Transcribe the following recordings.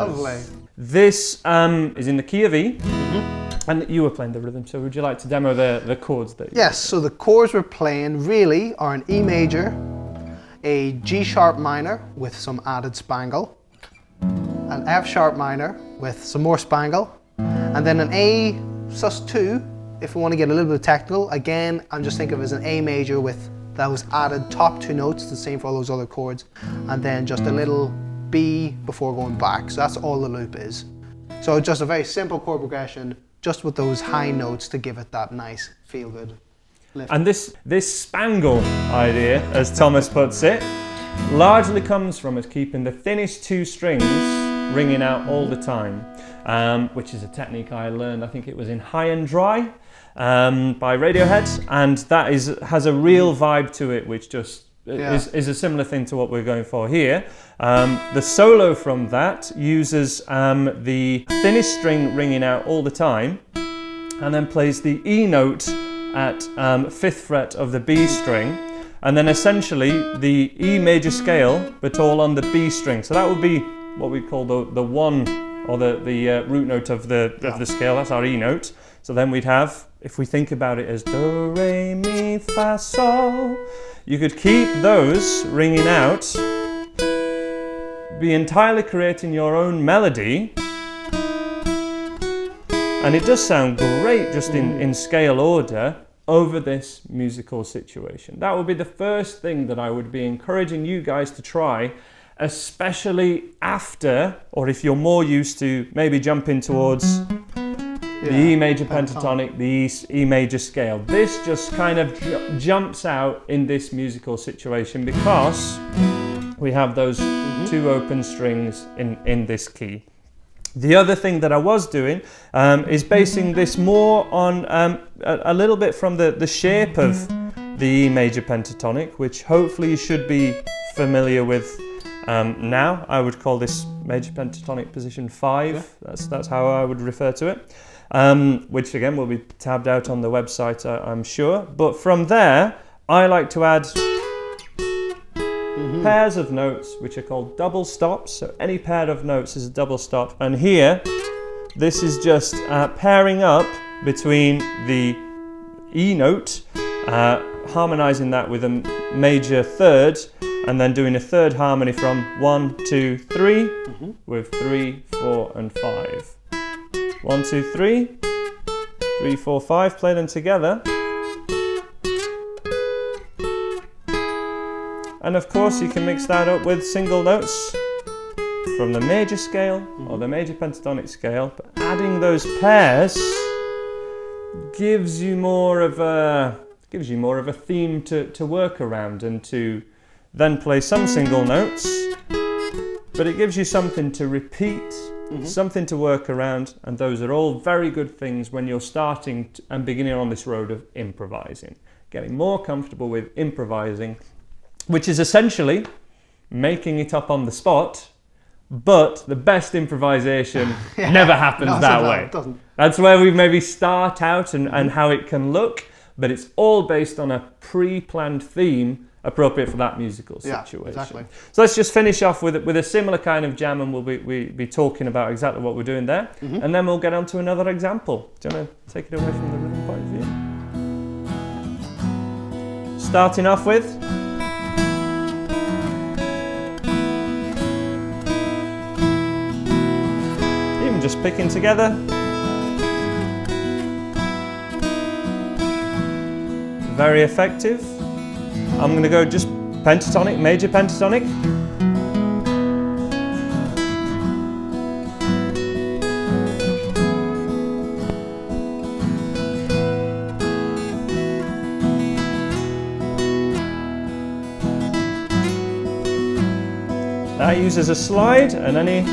Lovely. This is in the key of E, and you were playing the rhythm, so would you like to demo the chords that you Yes, so the chords we're playing really are an E major, a G sharp minor with some added spangle, an F sharp minor with some more spangle, and then an A sus2, if we want to get a little bit technical. Again, I'm just thinking of it as an A major with those added top two notes, the same for all those other chords, and then just a little B before going back. So that's all the loop is. So just a very simple chord progression, just with those high notes to give it that nice feel-good lift. And this spangle idea, as Thomas puts it, largely comes from us keeping the thinnest two strings ringing out all the time, which is a technique I learned, I think it was in High and Dry by Radiohead, and that has a real vibe to it, which just is a similar thing to what we're going for here. The solo from that uses the thinnest string ringing out all the time, and then plays the E note at 5th fret of the B string, and then essentially the E major scale, but all on the B string. So that would be what we call the one, or the root note of the scale. That's our E note. So then we'd have, if we think about it as do, re, mi, fa, sol, you could keep those ringing out, be entirely creating your own melody, and it does sound great just in scale order over this musical situation. That would be the first thing that I would be encouraging you guys to try, especially after, or if you're more used to maybe jumping towards the E major pentatonic, the E major scale. This just kind of jumps out in this musical situation because we have those two open strings in this key. The other thing that I was doing is basing this more on a little bit from the shape of the E major pentatonic, which hopefully you should be familiar with now. I would call this major pentatonic position 5. That's how I would refer to it. Which again will be tabbed out on the website, I'm sure. But from there, I like to add pairs of notes, which are called double stops. So any pair of notes is a double stop. And here, this is just pairing up between the E note, harmonizing that with a major third, and then doing a third harmony from 1, 2, 3, with 3, 4, and 5. 1, 2, 3, 3, 4, 5, play them together. And of course you can mix that up with single notes from the major scale or the major pentatonic scale, but adding those pairs gives you more of a theme to work around and to then play some single notes, but it gives you something to repeat, something to work around, and those are all very good things when you're starting and beginning on this road of improvising. Getting more comfortable with improvising, which is essentially making it up on the spot, but the best improvisation never happens that way. It doesn't. That's where we maybe start out and how it can look, but it's all based on a pre-planned theme appropriate for that musical situation. Exactly. So let's just finish off with a similar kind of jam, and we'll be talking about exactly what we're doing there, and then we'll get on to another example. Do you want to take it away from the rhythm point of view? Starting off with even just picking together. Very effective. I'm going to go just pentatonic, major pentatonic. That uses a slide and any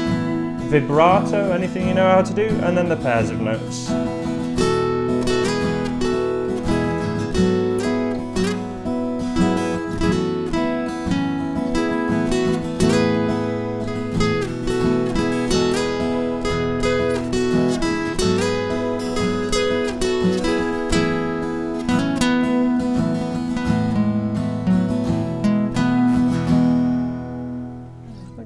vibrato, anything you know how to do, and then the pairs of notes.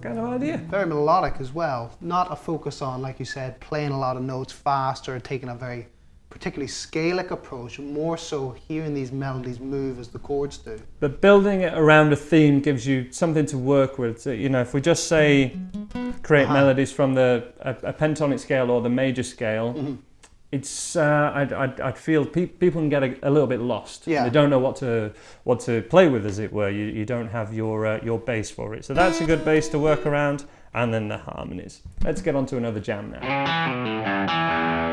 That kind of idea. Very melodic as well. Not a focus on, like you said, playing a lot of notes fast or taking a very particularly scalic approach, more so hearing these melodies move as the chords do. But building it around a theme gives you something to work with. So, you know, if we just say create melodies from a pentatonic scale or the major scale, it's I'd feel people can get a little bit lost. Yeah. They don't know what to play with, as it were. You don't have your bass for it. So that's a good bass to work around, and then the harmonies. Let's get on to another jam now.